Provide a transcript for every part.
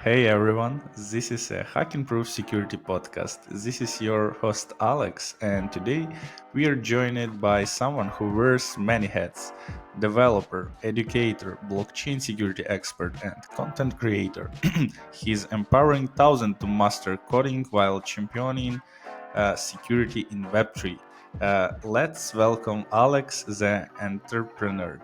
Hey everyone, this is a HackenProof security podcast. This is your host Alex, and today we are joined by someone who wears many hats: developer, educator, blockchain security expert, and content creator. He's empowering thousands to master coding while championing security in Web3. Let's welcome Alex, the entrepreneur.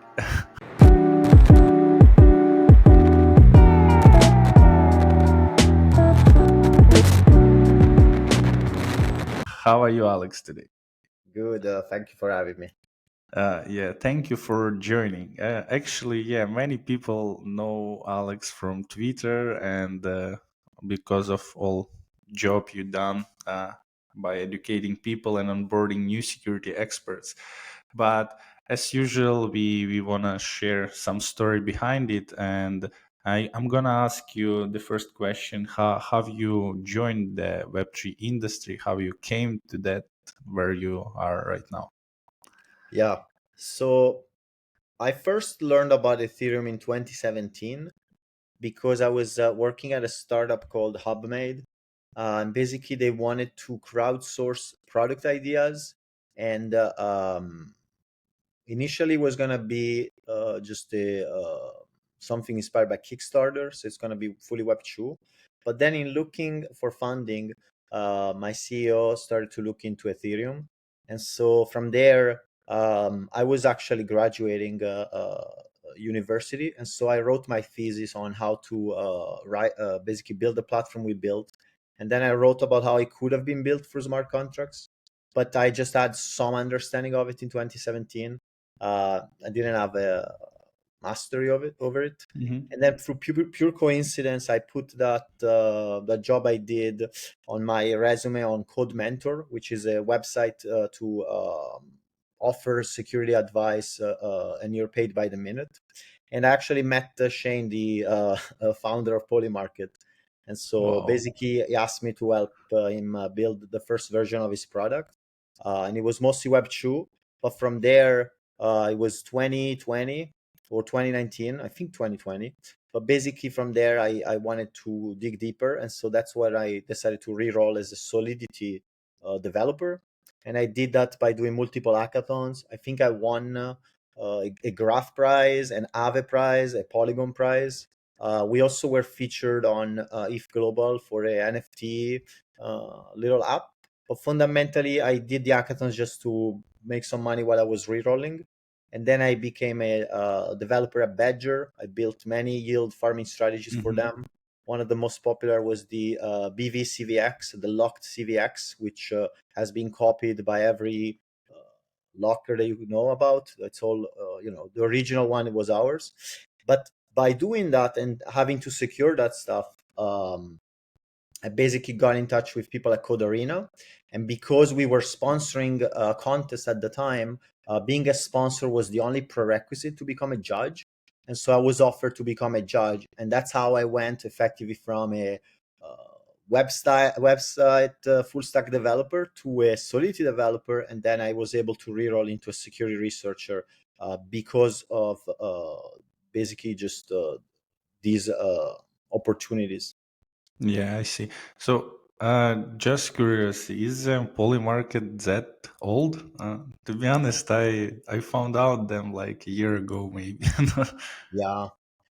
How are you, Alex, today? Good. Thank you for having me. Yeah, thank you for joining. Actually, yeah, many people know Alex from Twitter, and because of all job you done by educating people and onboarding new security experts. But as usual, we wanna share some story behind it, and I'm gonna ask you the first question: How have you joined the Web3 industry? How you came to that where you are right now? Yeah. So I first learned about Ethereum in 2017 because I was working at a startup called HubMade. And basically, they wanted to crowdsource product ideas. And initially, was going to be just something inspired by Kickstarter. So it's going to be fully Web2. But then, in looking for funding, my CEO started to look into Ethereum. And so from there, I was actually graduating university, and so I wrote my thesis on how to basically build the platform we built, and then I wrote about how it could have been built for smart contracts, but I just had some understanding of it in 2017. I didn't have a mastery of it over it, Mhm. and then through pure coincidence, I put that job I did on my resume on Code Mentor, which is a website to offer security advice, and you're paid by the minute. And I actually met Shane, the founder of Polymarket. And so Wow. basically, he asked me to help him build the first version of his product. And it was mostly Web 2. But from there, it was 2020 or 2019, I think 2020. But basically, from there, I wanted to dig deeper. And so that's what I decided to re roll as a Solidity developer. And I did that by doing multiple hackathons. I think I won a Graph prize, an Aave prize, a Polygon prize. We also were featured on If Global for a NFT little app. But fundamentally, I did the hackathons just to make some money while I was re-rolling. And then I became a developer at Badger. I built many yield farming strategies for Mhm. them. One of the most popular was the BV the locked CVX, which has been copied by every locker that you know about. It's all, the original one was ours. But by doing that and having to secure that stuff, I basically got in touch with people at Code Arena. And because we were sponsoring a contest at the time, being a sponsor was the only prerequisite to become a judge. And so I was offered to become a judge. And that's how I went effectively from a website full stack developer to a Solidity developer. And then I was able to reroll into a security researcher because of basically just these opportunities. Yeah, I see. So, just curious, is Poly Market that old? To be honest, I found out them like a year ago, maybe. Yeah.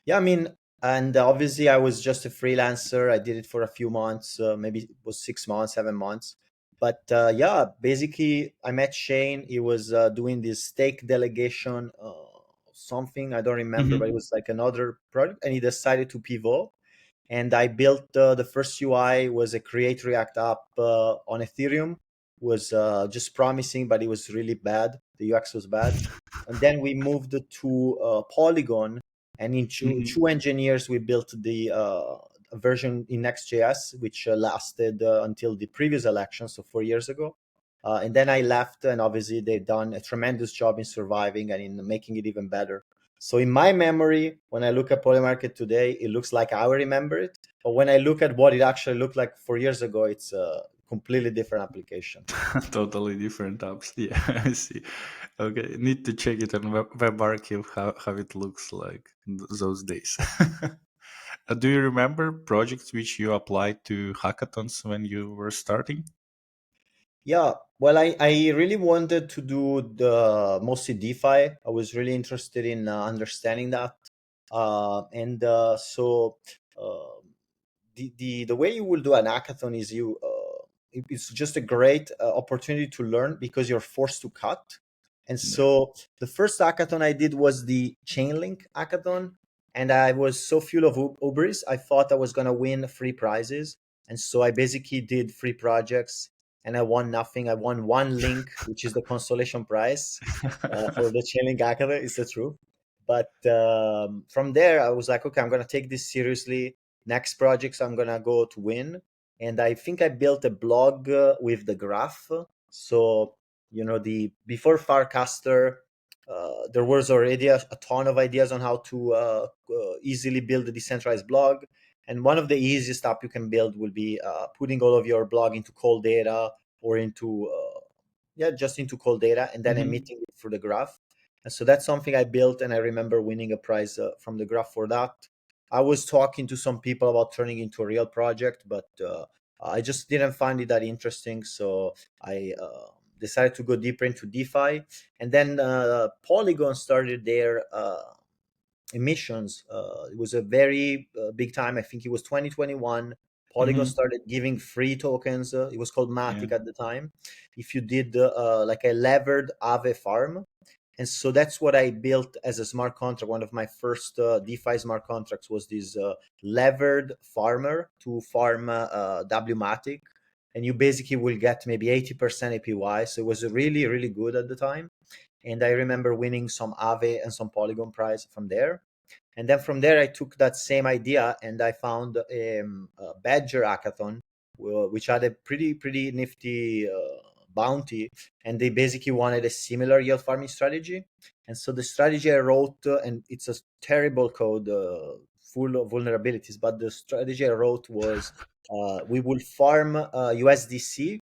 Yeah, I mean, and obviously I was just a freelancer. I did it for a few months, maybe it was 6 months, 7 months. But yeah, basically I met Shane. He was doing this stake delegation, something I don't remember, but it Mhm. was like another product, and he decided to pivot. And I built the first UI was a Create React app on Ethereum. Was just promising, but it was really bad. The UX was bad. And then we moved to Polygon, and in Mhm. two engineers we built the version in Next.js, which lasted until the previous election, so 4 years ago. And then I left, and obviously they've done a tremendous job in surviving and in making it even better. So in my memory, when I look at Polymarket today, it looks like I remember it. But when I look at what it actually looked like 4 years ago, it's a completely different application. Totally different apps. Yeah, I see. Okay, need to check it on Web Archive how it looks like in those days. Do you remember projects which you applied to hackathons when you were starting? Yeah, well, I really wanted to do the mostly DeFi. I was really interested in understanding that, and so uh, the way you will do an hackathon is it's just a great opportunity to learn because you're forced to cut. And Yeah. so the first hackathon I did was the Chainlink hackathon, and I was so full of hubris. I thought I was going to win free prizes, and so I basically did free projects, and I won nothing. I won one link, which is the consolation prize for the Chainlink hackathon. It's the truth. But from there, I was like, okay, I'm going to take this seriously. Next projects I'm going to go to win. And I think I built a blog with the graph. So, the before Farcaster, there was already a ton of ideas on how to easily build a decentralized blog. And one of the easiest app you can build will be putting all of your blog into cold data or into yeah, just into cold data and then Mhm. emitting it through the graph. And so that's something I built, and I remember winning a prize from the graph for that. I was talking to some people about turning into a real project, but I just didn't find it that interesting. So I decided to go deeper into DeFi, and then Polygon started their emissions. It was a very big time. I think it was 2021. Polygon Mhm. started giving free tokens. It was called Yeah. Matic at the time. If you did like a levered Aave farm, and so that's what I built as a smart contract. One of my first DeFi smart contracts was this levered farmer to farm Wmatic, and you basically will get maybe 80% APY. So it was really really good at the time, and I remember winning some Aave and some Polygon prize from there. And then from there, I took that same idea and I found a Badger hackathon, which had a pretty nifty bounty, and they basically wanted a similar yield farming strategy. And so the strategy I wrote, and it's a terrible code, full of vulnerabilities, but the strategy I wrote was we will farm USDC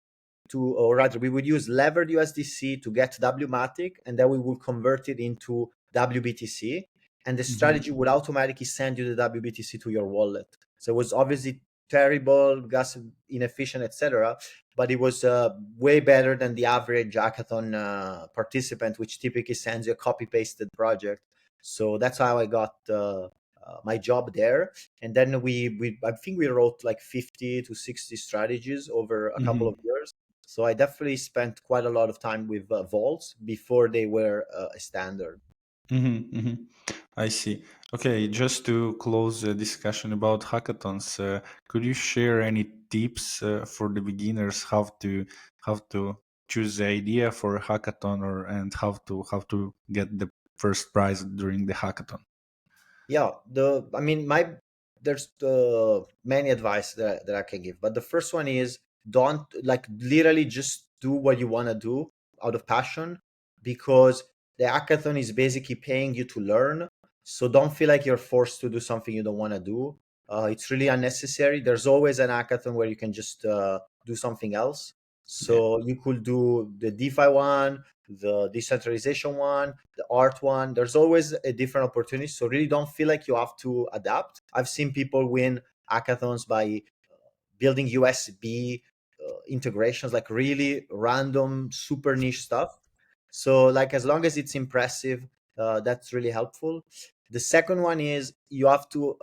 to, or rather, we would use levered USDC to get Wmatic, and then we would convert it into WBTC, and the Mhm. strategy would automatically send you the WBTC to your wallet. So it was obviously terrible, gas inefficient, etc. But it was way better than the average hackathon participant, which typically sends you a copy pasted project. So that's how I got my job there. And then we I think we wrote like 50 to 60 strategies over a couple of Mhm. years. So I definitely spent quite a lot of time with vaults before they were a standard. Mhm. Mhm. I see. Okay, just to close the discussion about hackathons, could you share any tips for the beginners how to choose the idea for a hackathon or and how to get the first prize during the hackathon? Yeah, I mean, there's many advice that I can give, but the first one is don't, like, literally just do what you want to do out of passion, because the hackathon is basically paying you to learn. So don't feel like you're forced to do something you don't want to do. It's really unnecessary. There's always an hackathon where you can just do something else. Yeah. So you could do the DeFi one, the decentralization one, the art one. There's always a different opportunity. So really don't feel like you have to adapt. I've seen people win hackathons by building USB integrations, like really random, super niche stuff. So, like, as long as it's impressive, that's really helpful. The second one is you have to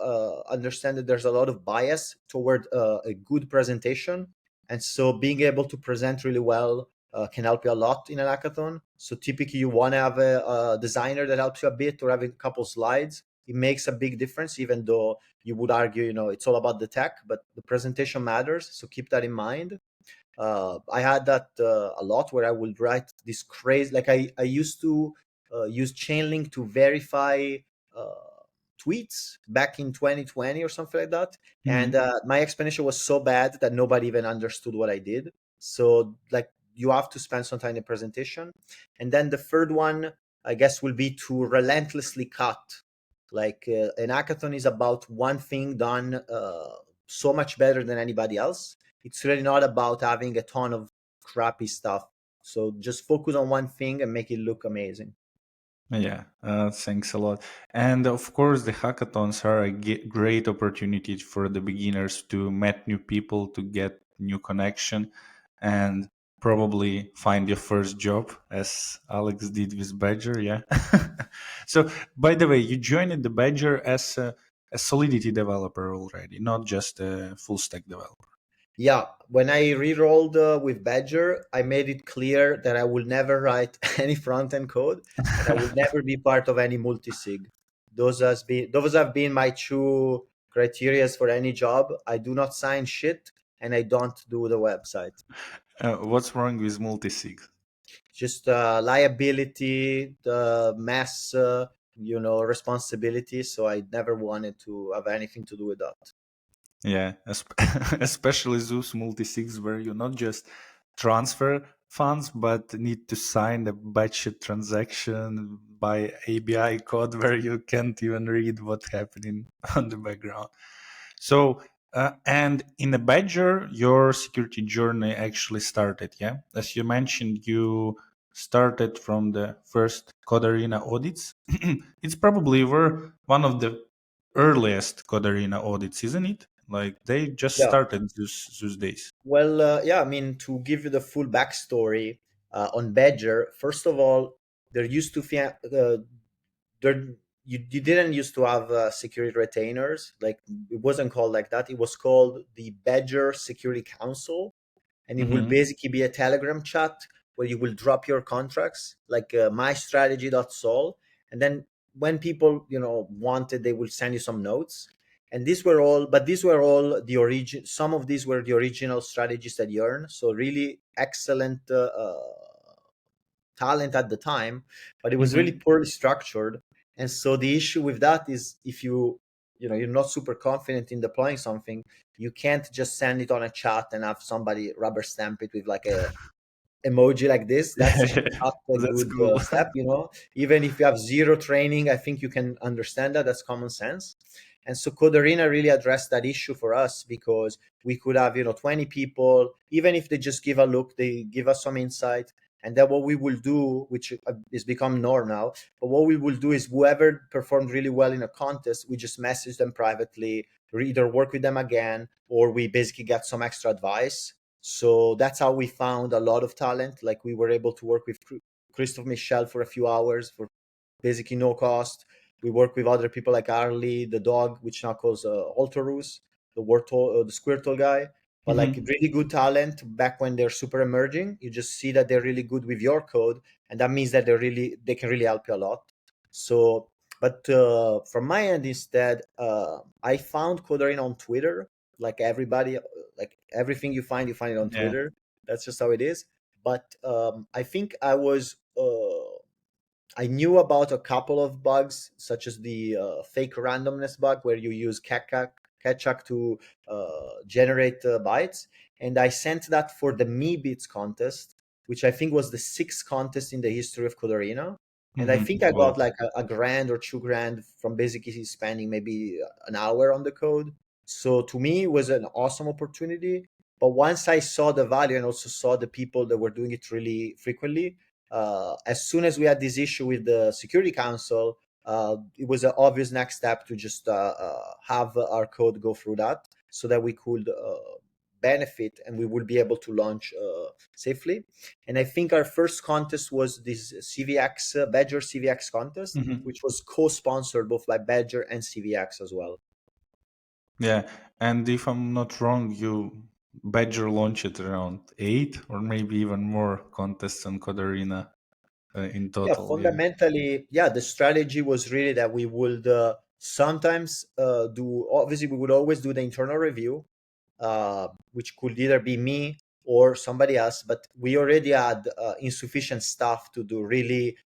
understand that there's a lot of bias toward a good presentation. And so, being able to present really well can help you a lot in an hackathon. So, typically, you want to have a designer that helps you a bit, or having a couple slides. It makes a big difference, even though you would argue, it's all about the tech, but the presentation matters. So keep that in mind. I had that a lot, where I would write this crazy, like I used to use Chainlink to verify uh, tweets back in 2020 or something like that. And Mhm. my explanation was so bad that nobody even understood what I did. So, like, you have to spend some time in the presentation. And then the third one, I guess, will be to relentlessly cut. Like, an hackathon is about one thing done so much better than anybody else. It's really not about having a ton of crappy stuff. So just focus on one thing and make it look amazing. Yeah, thanks a lot. And of course, the hackathons are a great opportunity for the beginners to meet new people, to get new connection, and probably find your first job, as Alex did with Badger. Yeah. So, by the way, you joined the Badger as a Solidity developer already, not just a full stack developer. Yeah, when I re-rolled with Badger, I made it clear that I will never write any front-end code and I will never be part of any multi-sig. Those have been my two criterias for any job. I do not sign shit and I don't do the website. What's wrong with multisig? Just liability, the mass, responsibility. So I never wanted to have anything to do with that. Yeah, especially those multi-sigs where you not just transfer funds, but need to sign a batch transaction by ABI code where you can't even read what's happening on the background. So, and in the Badger, your security journey actually started, yeah? As you mentioned, you started from the first Code Arena audits. It's probably were one of the earliest Code Arena audits, isn't it? Like they just Yeah. started those days. Well, yeah, I mean, to give you the full backstory on Badger, first of all, there used to be, there, you didn't used to have security retainers. Like, it wasn't called like that. It was called the Badger Security Council, and it will Hmm. basically be a Telegram chat where you will drop your contracts, like mystrategy.sol, and then when people wanted, they will send you some notes. And these were all the origin. Some of these were the original strategies at Yearn, so really excellent talent at the time, but it was really Hmm. poorly structured. And so the issue with that is, if you're not super confident in deploying something, you can't just send it on a chat and have somebody rubber stamp it with like a emoji like this. That's just not a That's good cool. step. Even if you have zero training, I think you can understand that. That's common sense. And so Code Arena really addressed that issue for us, because we could have 20 people. Even if they just give a look, they give us some insight. And then what we will do, which is become norm now, but what we will do is, whoever performed really well in a contest, we just message them privately, or either work with them again, or we basically get some extra advice. So that's how we found a lot of talent. Like, we were able to work with Christophe Michel for a few hours for basically no cost. We work with other people like Arlie, the dog, which now calls Alterus, the Squirtle guy. But like, Hmm. really good talent back when they're super emerging. You just see that they're really good with your code, and that means that they can really help you a lot. So, but from my end instead, I found Codarin on Twitter. Like everybody, like everything you find it on Yeah. Twitter. That's just how it is. But I think I knew about a couple of bugs, such as the fake randomness bug, where you use Ketchuk to generate bytes. And I sent that for the Me Beats contest, which I think was the sixth contest in the history of Codarena. And I Hmm. think I got Wow. like a grand or 2 grand from basically spending maybe an hour on the code. So to me, it was an awesome opportunity. But once I saw the value and also saw the people that were doing it really frequently, as soon as we had this issue with the Security Council, it was an obvious next step to just have our code go through that, so that we could benefit and we would be able to launch safely. And I think our first contest was this CVX, Badger CVX contest, Hmm. which was co-sponsored both by Badger and CVX as well. Yeah, and if I'm not wrong, you Badger launched around 8 or maybe even more contests on Code Arena in Yeah, total. Yeah. fundamentally, yeah, the strategy was really that we would sometimes do, obviously, we would always do the internal review, which could either be me or somebody else, but we already had insufficient staff to do really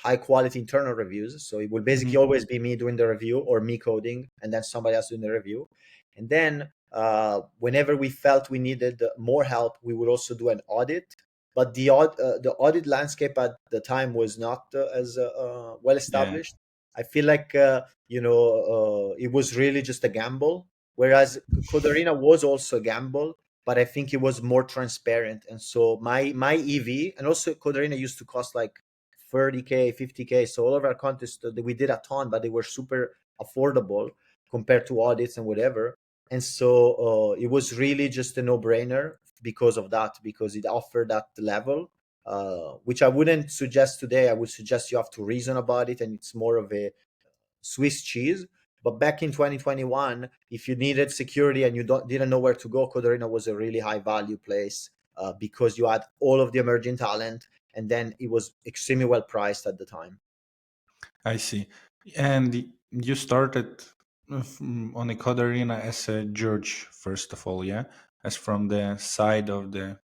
high quality internal reviews. So it will basically Hmm. always be me doing the review, or me coding, and then somebody else doing the review. And then whenever we felt we needed more help, we would also do an audit. But the audit landscape at the time was not as well Yeah. established. I feel like it was really just a gamble. Whereas Codarina was also a gamble, but I think it was more transparent. And so my EV, and also Codarina used to cost like 30K, 50K. So all of our contests, we did a ton, but they were super affordable compared to audits and whatever. And so it was really just a no-brainer because of that, because it offered that level, which I wouldn't suggest today. I would suggest you have to reason about it, and it's more of a Swiss cheese. But back in 2021, if you needed security and you didn't know where to go, Codorina was a really high value place because you had all of the emerging talent, and then it was extremely well priced at the time. I see. And you started on the code arena as a judge, first of all, yeah, as from the side of the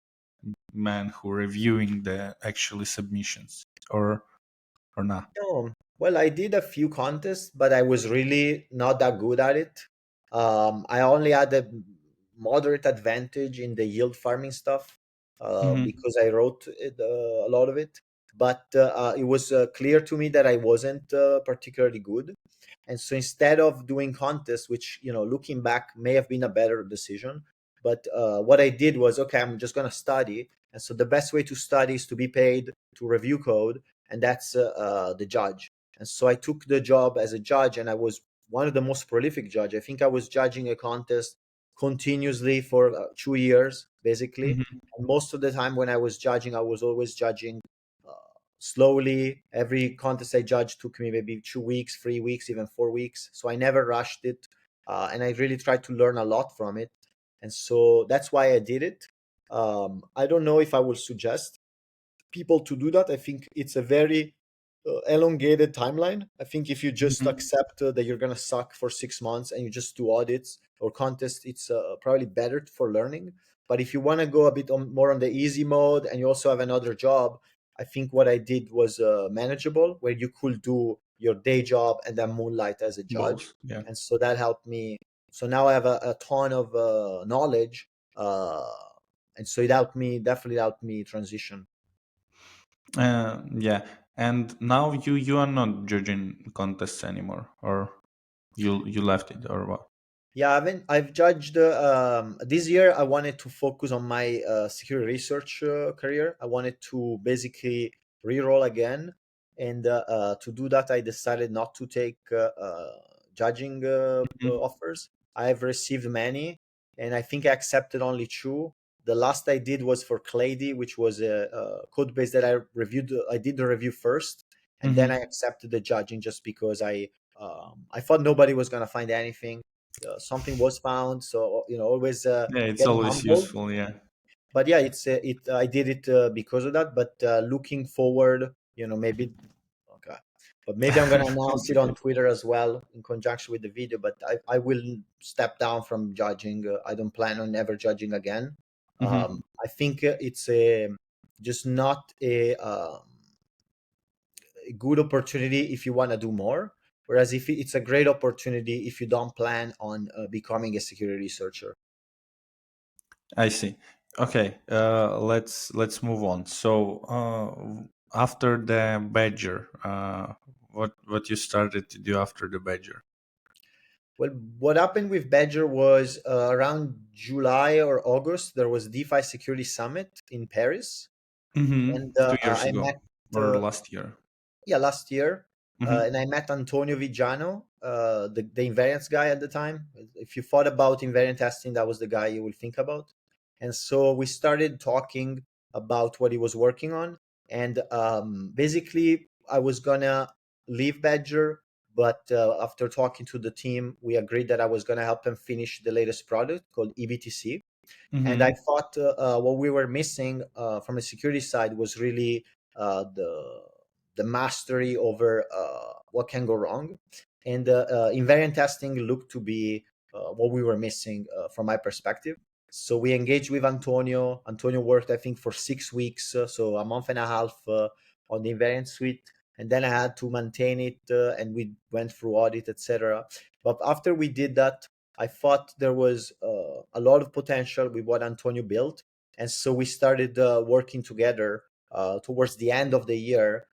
man who reviewing the actually submissions, or not. No, well, I did a few contests, but I was really not that good at it. I only had a moderate advantage in the yield farming stuff Mm-hmm. because I wrote it, a lot of it. But it was clear to me that I wasn't particularly good. And so instead of doing contests, which, looking back may have been a better decision, but what I did was, okay, I'm just going to study. And so the best way to study is to be paid to review code, and that's the judge. And so I took the job as a judge, and I was one of the most prolific judge. I think I was judging a contest continuously for 2 years, basically. Mm-hmm. And most of the time when I was judging, I was always judging uh, slowly. Every contest I judged took me maybe 2 weeks, 3 weeks, even 4 weeks. So I never rushed it, and I really tried to learn a lot from it. And so that's why I did it. I don't know if I will suggest people to do that. I think it's a very elongated timeline. I think if you just Mm-hmm. accept that you're gonna suck for 6 months and you just do audits or contests, it's probably better for learning. But if you want to go a bit more on the easy mode and you also have another job, I think what I did was manageable, where you could do your day job and then moonlight as a judge, Both, yeah. and so that helped me. So now I have a ton of knowledge, uh, and so it helped me, definitely helped me transition. Yeah. And now you are not judging contests anymore, or you left it, or what? Yeah, I've judged this year. I wanted to focus on my security research career. I wanted to basically re-roll again, and to do that, I decided not to take judging Mhm. offers. I've received many, and I think I accepted only two. The last I did was for Clady, which was a code base that I reviewed. I did the review first, and then I Mhm. accepted the judging just because I thought nobody was gonna find anything. Something was found, so always Yeah, it's getting always humbled. useful. Yeah. But yeah, it's it I did it because of that. But looking forward, maybe, okay, but maybe I'm gonna announce It's it on okay. Twitter as well in conjunction with the video. But I will step down from judging. I don't plan on ever judging again. Mhm. I think it's a just not a good opportunity if you want to do more. Whereas if it's a great opportunity if you don't plan on becoming a security researcher. I see. Okay, let's move on. So, after the Badger, what you started to do after the Badger? Well, what happened with Badger was around July or August, there was DeFi Security Summit in Paris. Mm-hmm. And 2 years I ago met, or last year? yeah, last year. Mm-hmm. And I met Antonio Vigiano, the Invariance guy at the time. If you thought about Invariant testing, that was the guy you would think about. And so we started talking about what he was working on. And basically, I was gonna leave Badger, but after talking to the team, we agreed that I was gonna help them finish the latest product called EBTC. And I Mm-hmm. thought what we were missing from the security side was really the mastery over what can go wrong, and invariant testing looked to be what we were missing from my perspective. So we engaged with Antonio. Antonio worked, I think, for 6 weeks, so a month and a half on the invariant suite, and then I had to maintain it, and we went through audit, etc. But after we did that, I thought there was a lot of potential with what Antonio built, and so we started working together towards the end of the year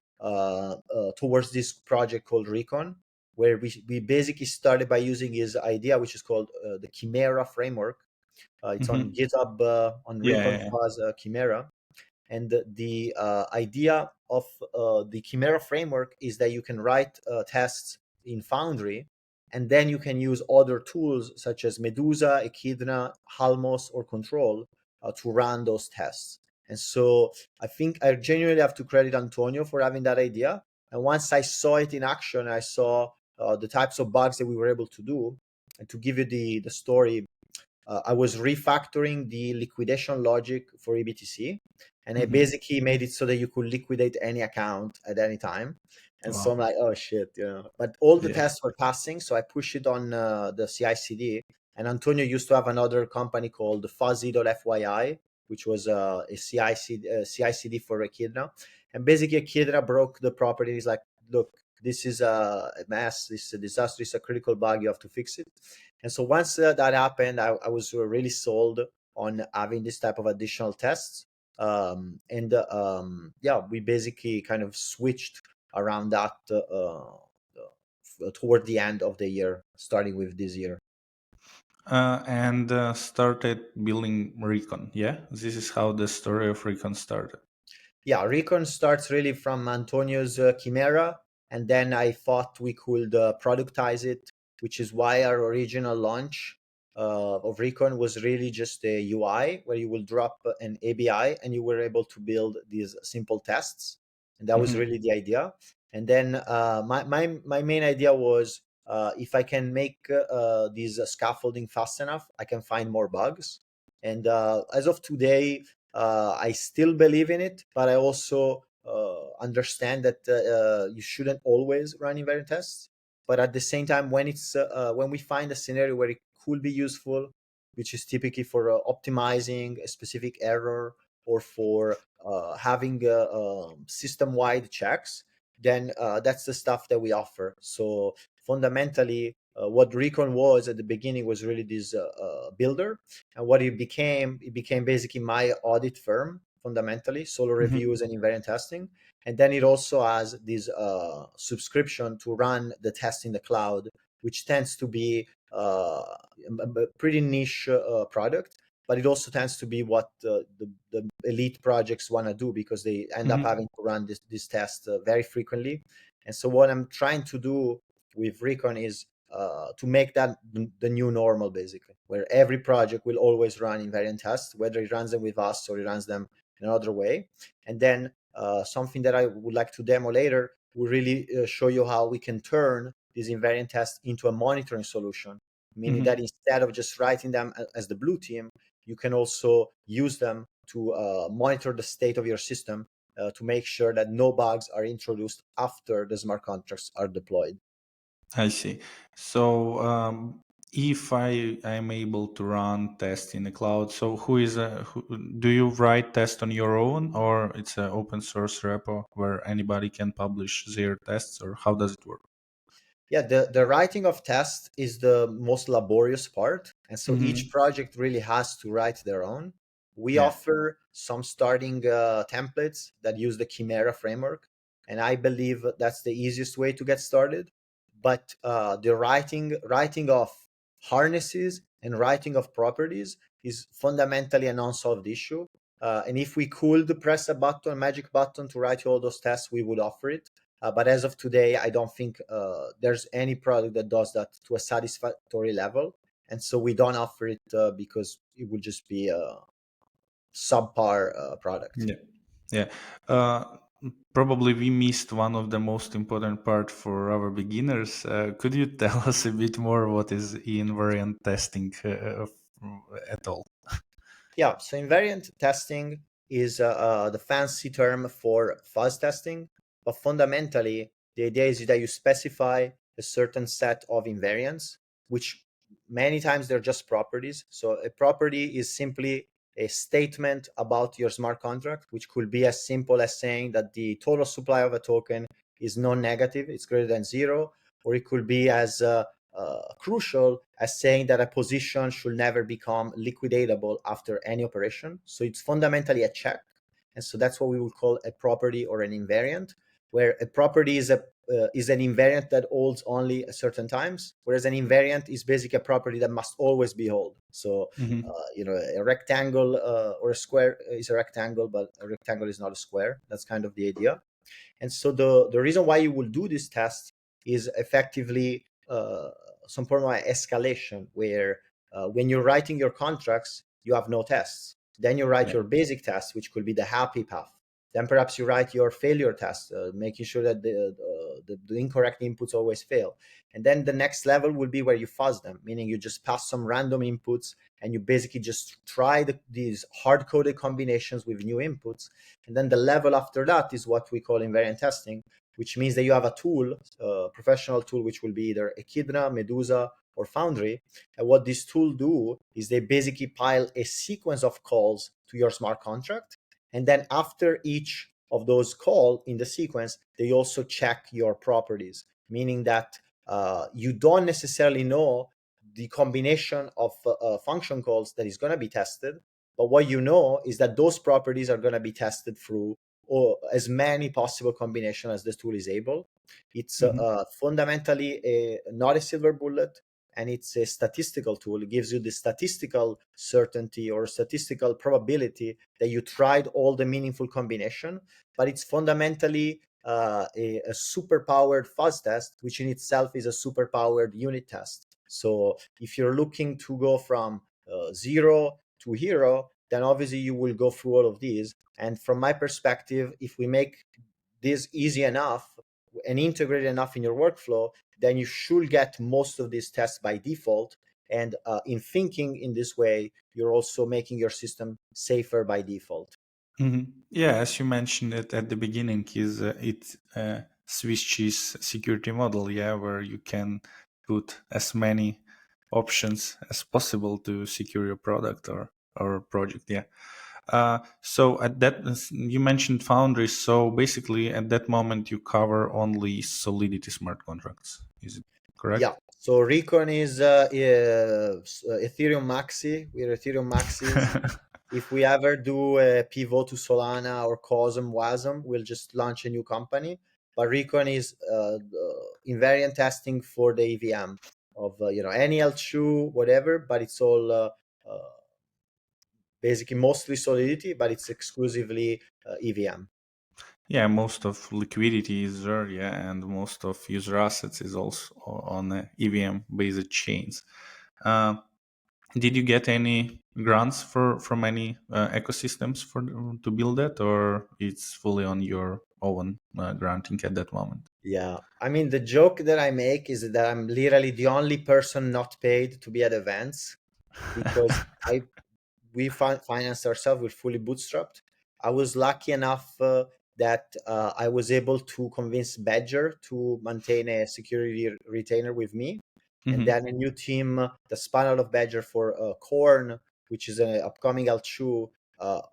towards this project called Recon, where we basically started by using his idea, which is called the Chimera framework. It's on Mm-hmm. GitHub on Yeah, Recon yeah, yeah. Fuzz Chimera, And the idea of the Chimera framework is that you can write tests in Foundry, and then you can use other tools such as Medusa, Echidna, Halmos, or Control to run those tests. And so I think I genuinely have to credit Antonio for having that idea. And once I saw it in action, I saw the types of bugs that we were able to do. And to give you the story, I was refactoring the liquidation logic for eBTC, and I Hmm. basically made it so that you could liquidate any account at any time. And so I'm Wow. like, oh shit, you know. But all the Yeah. tests were passing, so I pushed it on the CI/CD. And Antonio used to have another company called Fuzzy.fyi, which was a CI/CD for Echidna. And basically, Echidna broke the property. He's like, look, this is a mess. This is a disaster. This is a critical bug. You have to fix it. And so once that happened, I was really sold on having this type of additional tests. Yeah, we basically kind of switched around that toward the end of the year, starting with this year. And started building Recon. Yeah, this is how the story of Recon started. Yeah, Recon starts really from Antonio's Chimera, and then I thought we could productize it, which is why our original launch of Recon was really just a UI where you will drop an ABI and you were able to build these simple tests, and that was Hmm. really the idea. And then my main idea was if I can make these scaffolding fast enough, I can find more bugs. And as of today, I still believe in it, but I also understand that you shouldn't always run invariant tests. But at the same time, when we find a scenario where it could be useful, which is typically for optimizing a specific error or for having system-wide checks, then that's the stuff that we offer. So fundamentally, what Recon was at the beginning was really this builder, and what it became basically my audit firm, fundamentally solo Hmm. reviews and invariant testing. And then it also has this subscription to run the test in the cloud, which tends to be a pretty niche product, but it also tends to be what the elite projects want to do, because they end up Hmm. having to run this test very frequently. And so what I'm trying to do with Recon is to make that the new normal, basically, where every project will always run invariant tests, whether it runs them with us or it runs them in another way. And then something that I would like to demo later will really show you how we can turn these invariant tests into a monitoring solution, meaning that Hmm. instead of just writing them as the blue team, you can also use them to monitor the state of your system to make sure that no bugs are introduced after the smart contracts are deployed. I see. So if I am able to run tests in the cloud, so do you write test on your own, or it's an open source repo where anybody can publish their tests, or how does it work? Yeah, the writing of tests is the most laborious part. And so each Hmm. project really has to write their own. We Yeah. offer some starting templates that use the Chimera framework. And I believe that's the easiest way to get started. But the writing of harnesses and writing of properties is fundamentally a non-solved issue. And if we could press a button, a magic button to write all those tests, we would offer it. But as of today, I don't think there's any product that does that to a satisfactory level. And so we don't offer it because it would just be a subpar product. Yeah. Yeah. Uh, Probably we missed one of the most important part for our beginners. Could you tell us a bit more what is invariant testing at all? Yeah, so invariant testing is the fancy term for fuzz testing, but fundamentally, the idea is that you specify a certain set of invariants, which many times they're just properties. So a property is simply a statement about your smart contract, which could be as simple as saying that the total supply of a token is non-negative, it's greater than zero, or it could be as crucial as saying that a position should never become liquidatable after any operation. So it's fundamentally a check. And so that's what we would call a property or an invariant. where a property is an invariant that holds only at certain times, whereas an invariant is basically a property that must always be held. So Hmm. a rectangle or a square is a rectangle, but a rectangle is not a square. That's kind of the idea. And so the reason why you will do this test is effectively some form of escalation, where when you're writing your contracts, you have no tests. Then you write Yeah. your basic test, which could be the happy path. Then perhaps you write your failure test, making sure that the incorrect inputs always fail. And then the next level will be where you fuzz them, meaning you just pass some random inputs and you basically just try these hard-coded combinations with new inputs. And then the level after that is what we call invariant testing, which means that you have a tool, a professional tool, which will be either Echidna, Medusa, or Foundry. And what these tools do is they basically pile a sequence of calls to your smart contract. And then after each of those calls in the sequence, they also check your properties, meaning that you don't necessarily know the combination of function calls that is going to be tested, but what you know is that those properties are going to be tested through or as many possible combinations as the tool is able. It's Hmm. fundamentally not a silver bullet, and it's a statistical tool. It gives you the statistical certainty or statistical probability that you tried all the meaningful combination, but it's fundamentally a super powered fuzz test, which in itself is a super powered unit test. So if you're looking to go from zero to hero, then obviously you will go through all of these. And from my perspective, if we make this easy enough and integrated enough in your workflow, then you should get most of these tests by default. And in thinking in this way, you're also making your system safer by default. Hmm. Yeah, as you mentioned it at the beginning, is it Swiss cheese security model, yeah, where you can put as many options as possible to secure your product or project. Yeah. So at that, you mentioned Foundry. So basically, at that moment, you cover only Solidity smart contracts. Is it Yeah. correct? So Recon is Ethereum Maxi. We're Ethereum Maxis. If we ever do a pivot to Solana or Cosm, Wasm, we'll just launch a new company. But Recon is invariant testing for the EVM of any L2, whatever. But it's all basically mostly Solidity, but it's exclusively EVM. Yeah, most of liquidity is there, yeah, and most of user assets is also on EVM based chains. Uh, did you get any grants from any ecosystems for to build that, or it's fully on your own granting at that moment? Yeah, I mean the joke that I make is that I'm literally the only person not paid to be at events because I we financed ourselves with fully bootstrapped. I was lucky enough that I was able to convince Badger to maintain a security retainer with me, and Hmm. then a new team that spun out of Badger for Corn, which is an upcoming L2,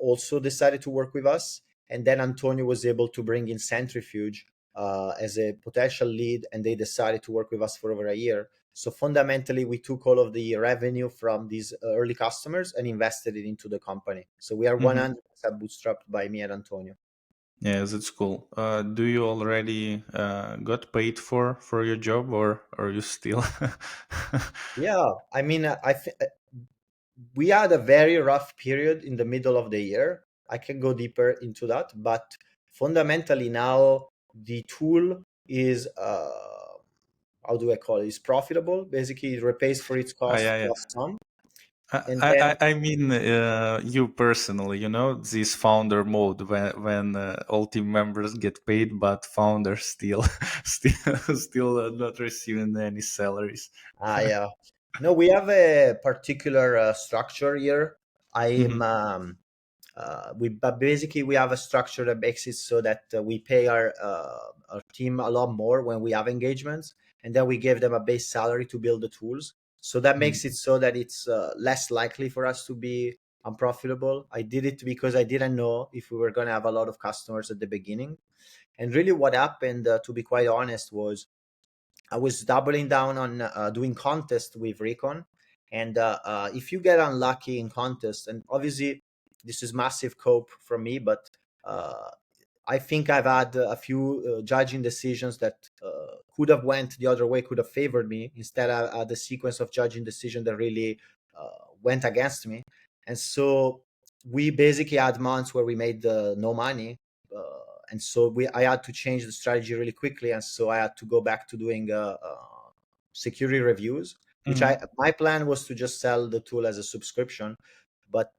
also decided to work with us. And then Antonio was able to bring in Centrifuge as a potential lead, and they decided to work with us for over a year. So fundamentally, we took all of the revenue from these early customers and invested it into the company. So we are Hmm. 100% bootstrapped by me and Antonio. Yeah, that's cool. Do you already got paid for your job, or you still? Yeah, I mean, we had a very rough period in the middle of the year. I can go deeper into that, but fundamentally now the tool is how do I call it? Is profitable. Basically, it repays for its cost Yeah, yeah. plus some, I, and I, then I mean, you personally, this founder mode when all team members get paid, but founders still, still not receiving any salaries. yeah. No, we have a particular structure here. I'm Hmm. but basically we have a structure that makes it so that we pay our team a lot more when we have engagements, and then we give them a base salary to build the tools. So that makes it so that it's less likely for us to be unprofitable. I did it because I didn't know if we were going to have a lot of customers at the beginning. And really, what happened, to be quite honest, was I was doubling down on doing contests with Recon. And if you get unlucky in contests, and obviously this is massive cope from me, but uh, I think I've had a few judging decisions that could have went the other way, could have favored me. Instead, I had a sequence of judging decisions that really went against me. And so we basically had months where we made no money. And so I had to change the strategy really quickly. And so I had to go back to doing security reviews, which Mhm. my plan was to just sell the tool as a subscription. But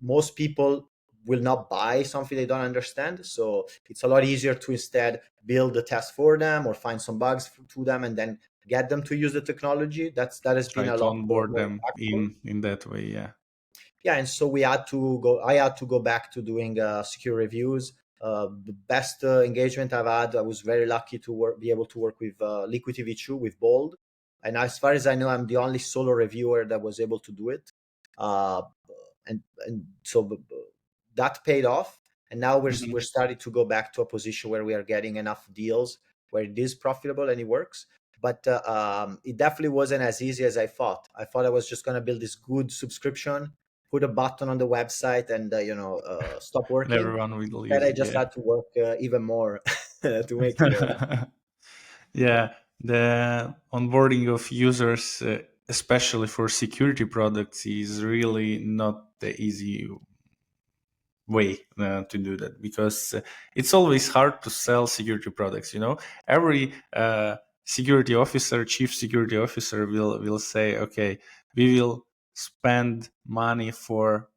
most people will not buy something they don't understand. So it's a lot easier to instead build the test for them or find some bugs to them and then get them to use the technology. That has been Try a to lot onboard more them impactful. in that way. Yeah. Yeah, and so I had to go back to doing secure reviews. The best engagement I've had, I was very lucky to be able to work with Liquidity V2 with Bold. And as far as I know, I'm the only solo reviewer that was able to do it. Uh, and so that paid off. And now Mhm. we're starting to go back to a position where we are getting enough deals where it is profitable and it works. But it definitely wasn't as easy as I thought. I thought I was just going to build this good subscription, put a button on the website, and stop And working. everyone will Instead, use I it. just Yeah. had to work even more to make it work. Yeah, the onboarding of users, especially for security products, is really not the easy way to do that, because it's always hard to sell security products. Every security officer, chief security officer, will say, okay, we will spend money for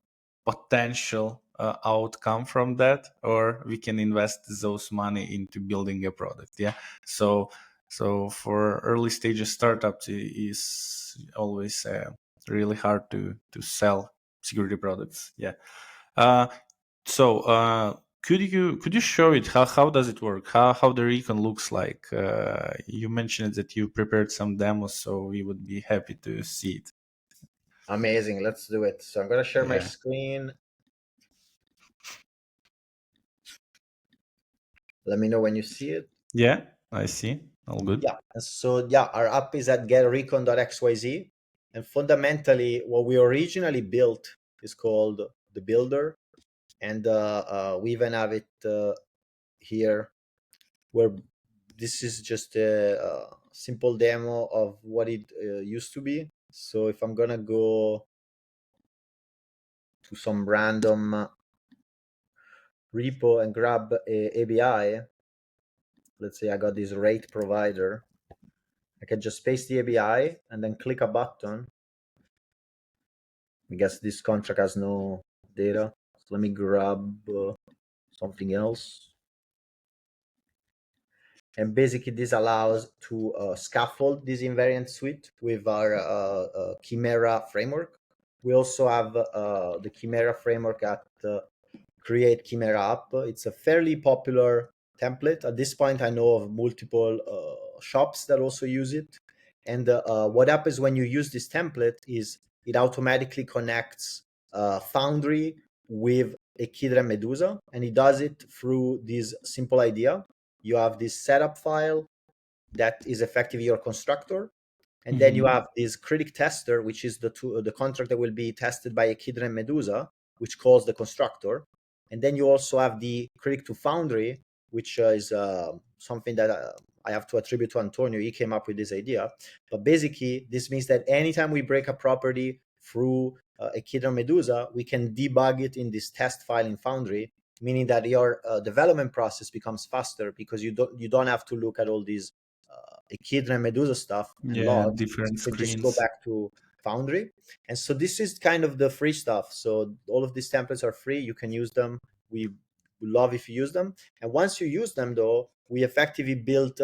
potential outcome from that, or we can invest those money into building a product. Yeah. So for early stages startups, it is always really hard to sell security products. Yeah. uh, could you show it? How does it work? How the Recon looks like? You mentioned that you prepared some demos, so we would be happy to see it. Amazing. Let's do it. So I'm going to share my Yeah. screen. Let me know when you see it. Yeah, I see. All good. Yeah. And so yeah, our app is at getrecon.xyz. And fundamentally, what we originally built is called the Builder. And we even have it here, where this is just a simple demo of what it used to be. So if I'm gonna go to some random repo and grab a ABI, let's say I got this rate provider, I can just paste the ABI and then click a button. I guess this contract has no data. So let me grab something else. And basically, this allows to scaffold this invariant suite with our Chimera framework. We also have the Chimera framework at Create Chimera App. It's a fairly popular template. At this point, I know of multiple shops that also use it. And what happens when you use this template is it automatically connects Foundry with Echidra and Medusa, and it does it through this simple idea. You have this setup file that is effectively your constructor, and then you Hmm. have this critic tester, which is the contract that will be tested by Echidna and Medusa, which calls the constructor. And then you also have the critic to Foundry, which is something that I have to attribute to Antonio. He came up with this idea. But basically, this means that anytime we break a property through Echidna and Medusa, we can debug it in this test file in Foundry, meaning that your development process becomes faster because you don't have to look at all these Echidna and Medusa stuff and Yeah, logs. different You can just go screens. back to Foundry. And so this is kind of the free stuff. So all of these templates are free. You can use them. We love if you use them. And once you use them, though, we effectively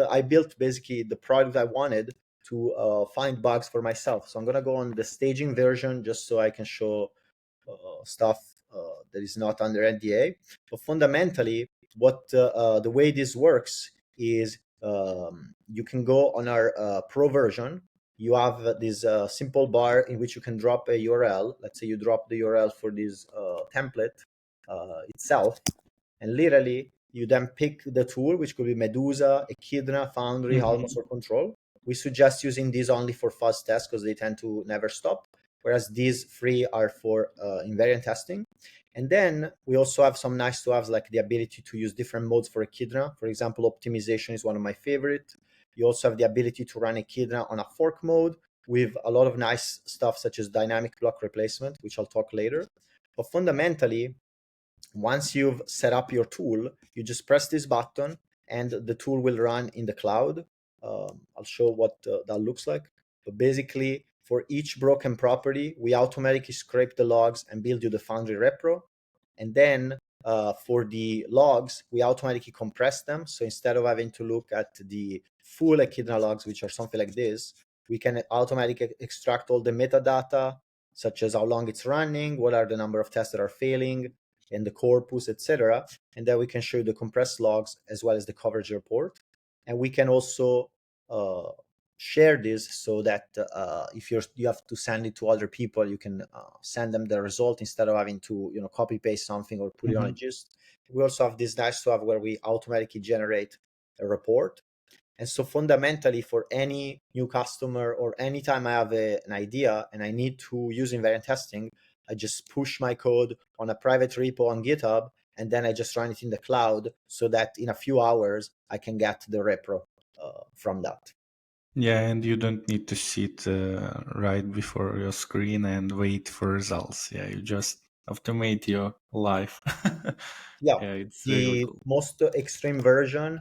I built basically the product I wanted to find bugs for myself. So I'm going to go on the staging version just so I can show stuff that is not under NDA. But fundamentally, what the way this works is you can go on our pro version. You have this simple bar in which you can drop a URL. Let's say you drop the URL for this template itself, and literally you then pick the tool, which could be Medusa, Echidna, Foundry, Almos, Hmm. or Control. We suggest using these only for fuzz tests because they tend to never stop, whereas these three are for invariant testing. And then we also have some nice to haves, like the ability to use different modes for Echidna. For example, optimization is one of my favorite. You also have the ability to run Echidna on a fork mode with a lot of nice stuff such as dynamic block replacement, which I'll talk later. But fundamentally, once you've set up your tool, you just press this button and the tool will run in the cloud. I'll show what that looks like. But basically, for each broken property, we automatically scrape the logs and build you the Foundry repro. And then for the logs, we automatically compress them. So instead of having to look at the full Echidna logs, which are something like this, we can automatically extract all the metadata, such as how long it's running, what are the number of tests that are failing, and the corpus, etc. And then we can show you the compressed logs as well as the coverage report. And we can also share this so that if you have to send it to other people, you can send them the result instead of having to copy paste something or put it on a Hmm. gist. We also have this nice to have where we automatically generate a report. And so fundamentally, for any new customer or anytime I have an idea and I need to use invariant testing, I just push my code on a private repo on GitHub, and then I just run it in the cloud so that in a few hours I can get the repro from that. Yeah, and you don't need to sit right before your screen and wait for results. Yeah, you just automate your life. Yeah, Yeah, it's really the cool. most extreme version,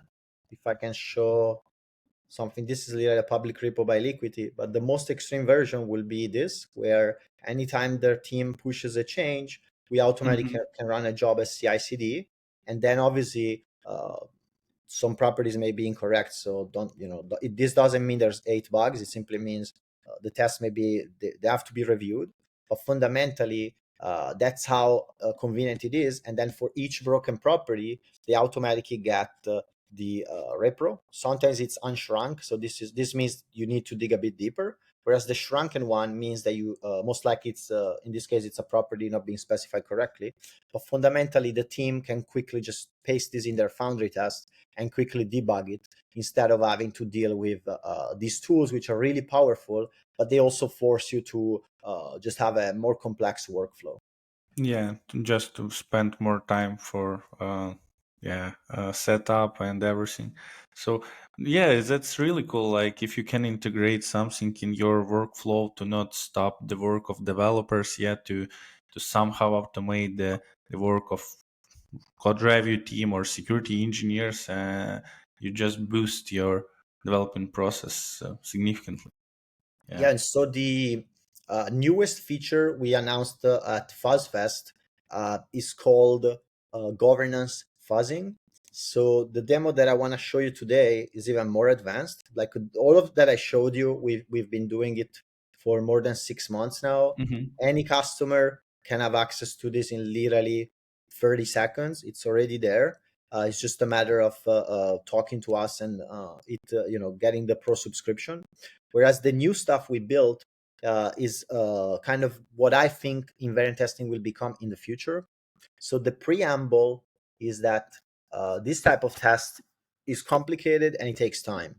if I can show something, this is literally a public repo by Liquidity, but the most extreme version will be this, where anytime their team pushes a change, we automatically Hmm. can run a job as CI/CD, and then obviously some properties may be incorrect. So don't, this doesn't mean there's 8 bugs. It simply means the tests may be, they have to be reviewed. But fundamentally, that's how convenient it is. And then for each broken property, they automatically get the repro. Sometimes it's unshrunk. So this means you need to dig a bit deeper. Whereas the shrunken one means that you most likely it's in this case it's a property not being specified correctly. But fundamentally, the team can quickly just paste this in their Foundry test and quickly debug it instead of having to deal with these tools, which are really powerful, but they also force you to just have a more complex workflow. Yeah, just to spend more time for setup and everything. So yeah, that's really cool. Like if you can integrate something in your workflow to not stop the work of developers, yet to somehow automate the work of code review team or security engineers, you just boost your development process significantly. Yeah. Yeah, and so the newest feature we announced at FuzzFest is called governance fuzzing. So the demo that I want to show you today is even more advanced. Like all of that I showed you, we've been doing it for more than 6 months now. Hmm. Any customer can have access to this in literally 30 seconds. It's already there. It's just a matter of talking to us and getting the pro subscription. Whereas the new stuff we built is kind of what I think invariant testing will become in the future. So the preamble is that this type of test is complicated and it takes time.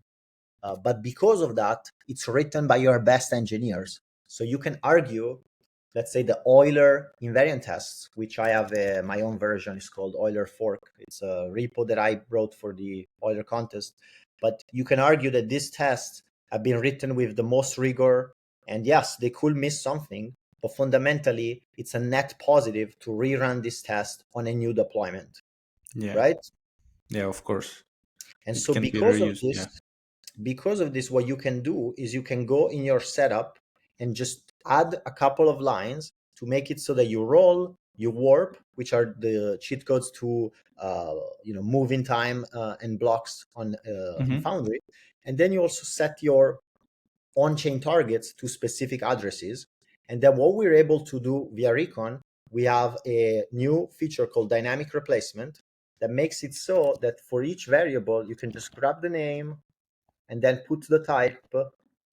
But because of that, it's written by your best engineers. So you can argue, let's say the Euler invariant tests, which I have my own version, is called Euler Fork. It's a repo that I wrote for the Euler contest. But you can argue that these tests have been written with the most rigor. And yes, they could miss something, but fundamentally, it's a net positive to rerun this test on a new deployment, Yeah. right? Yeah, of course. And It so can be reused. Yeah. because of this, what you can do is you can go in your setup and just add a couple of lines to make it so that you roll, you warp, which are the cheat codes to move in time and blocks on in Hmm. Foundry, and then you also set your on-chain targets to specific addresses. And then what we're able to do via Recon, we have a new feature called dynamic replacement that makes it so that for each variable you can just grab the name and then put the type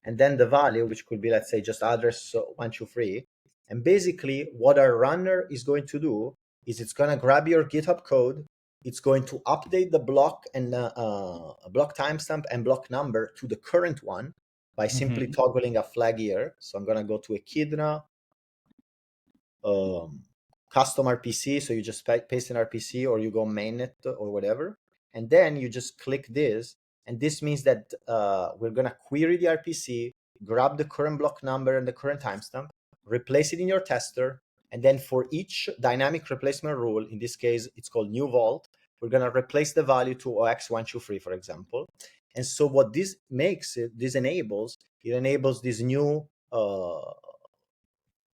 and then the value, which could be, let's say, just address 123. And basically, what our runner is going to do is it's going to grab your GitHub code. It's going to update the block and block timestamp and block number to the current one by simply Hmm. toggling a flag here. So I'm going to go to Echidna. Um, custom RPC. So you just paste an RPC, or you go mainnet or whatever, and then you just click this, and this means that we're gonna query the RPC, grab the current block number and the current timestamp, replace it in your tester, and then for each dynamic replacement rule, in this case it's called new vault, we're gonna replace the value to OX123, for example. And so what this makes this enables, it enables this new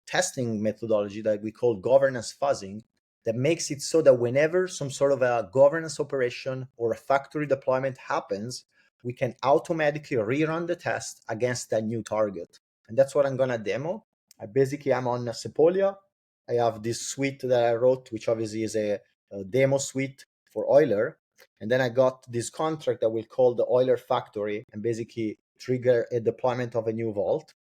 testing methodology that we call governance fuzzing, that makes it so that whenever some sort of a governance operation or a factory deployment happens, we can automatically rerun the test against that new target. And that's what I'm going to demo. I'm on Sepolia. I have this suite that I wrote, which obviously is a demo suite for Euler. And then I got this contract that we'll call the Euler factory, and basically trigger a deployment of a new vault.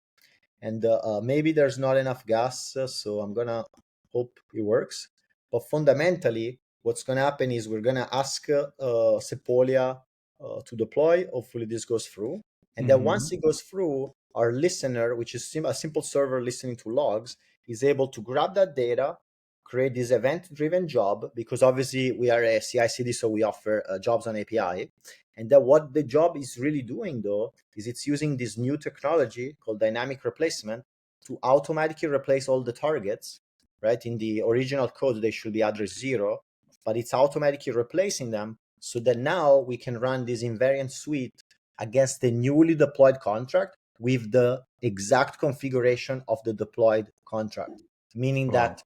And maybe there's not enough gas, so I'm gonna hope it works. But fundamentally, what's gonna happen is we're gonna ask Sepolia to deploy. Hopefully this goes through, and then once it goes through, our listener, which is a simple server listening to logs, is able to grab that data, create this event-driven job, because obviously we are a CI/CD, so we offer jobs on API. And that what the job is really doing, though, is it's using this new technology called dynamic replacement to automatically replace all the targets, right? In the original code, they should be address 0, but it's automatically replacing them, so that now we can run this invariant suite against the newly deployed contract with the exact configuration of the deployed contract, meaning Wow. that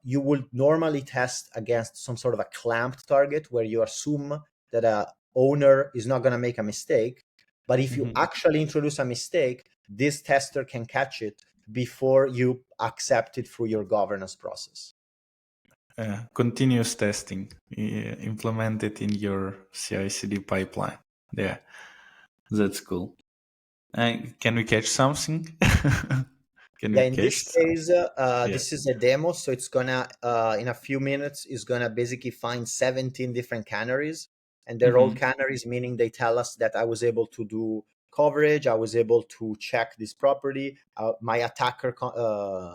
you would normally test against some sort of a clamped target where you assume that a owner is not going to make a mistake. But if you actually introduce a mistake, this tester can catch it before you accept it through your governance process. Continuous testing, implement it in your CI/CD pipeline. Yeah, that's cool. Can we catch something? Can Yeah, we in this catch some? case, Yeah. this is a demo, so it's gonna in a few minutes is gonna basically find 17 different canaries, and they're all Mm-hmm. canaries, meaning they tell us that I was able to do coverage, I was able to check this property, my attacker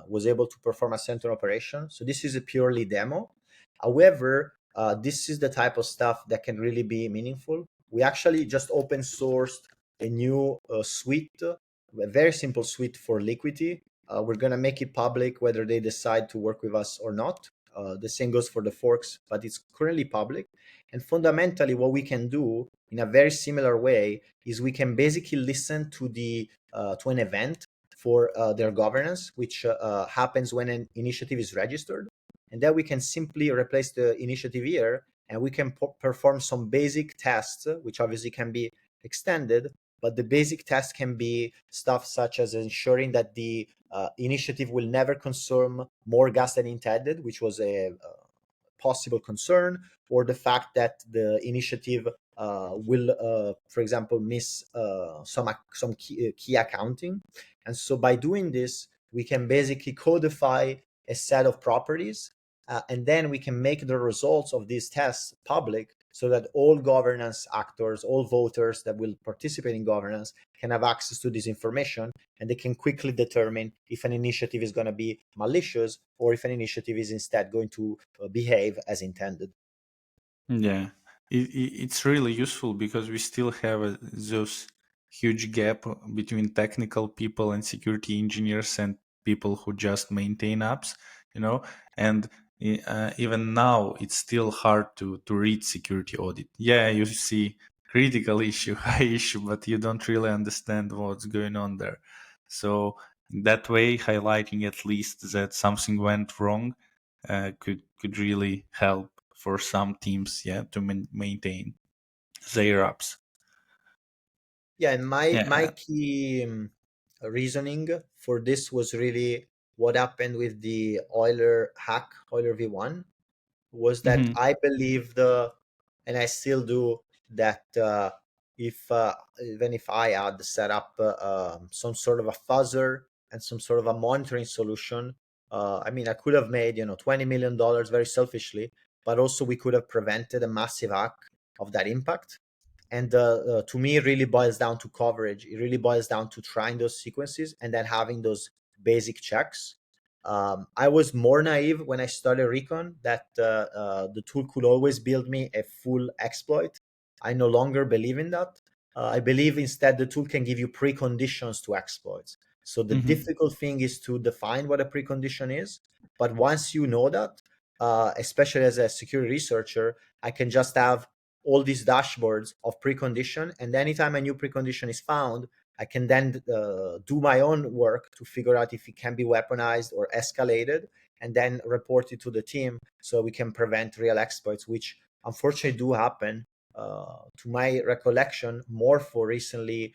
was able to perform a certain operation. So this is a purely demo. However, this is the type of stuff that can really be meaningful. We actually just open sourced a new suite, a very simple suite for liquidity. We're going to make it public whether they decide to work with us or not. The same goes for the forks, but it's currently public. And fundamentally, what we can do in a very similar way is we can basically listen to the to an event for their governance, which happens when an initiative is registered, and then we can simply replace the initiative here, and we can perform some basic tests, which obviously can be extended. But the basic test can be stuff such as ensuring that the initiative will never consume more gas than intended, which was a possible concern, or the fact that the initiative will, for example, miss some key accounting. And so by doing this, we can basically codify a set of properties, and then we can make the results of these tests public, so that all governance actors, all voters that will participate in governance, can have access to this information, and they can quickly determine if an initiative is going to be malicious or if an initiative is instead going to behave as intended. Yeah, it's really useful because we still have those huge gap between technical people and security engineers and people who just maintain apps, you know. And even now, it's still hard to read security audit. Yeah, you see critical issue, high issue, but you don't really understand what's going on there. So in that way, highlighting at least that something went wrong could really help for some teams, yeah, to maintain their apps. Yeah, and my Yeah. key reasoning for this was really what happened with the Euler hack, Euler V1, was that Hmm. I believed, and I still do, that if even if I had set up some sort of a fuzzer and some sort of a monitoring solution, I mean, I could have made $20 million very selfishly, but also we could have prevented a massive hack of that impact. And to me, it really boils down to coverage. It really boils down to trying those sequences and then having those basic checks. I was more naive when I started Recon that the tool could always build me a full exploit. I no longer believe in that. I believe instead the tool can give you preconditions to exploits. So the Hmm. difficult thing is to define what a precondition is. But once you know that, especially as a security researcher, I can just have all these dashboards of precondition, and anytime a new precondition is found, I can then do my own work to figure out if it can be weaponized or escalated, and then report it to the team so we can prevent real exploits, which unfortunately do happen. To my recollection, Morpho recently,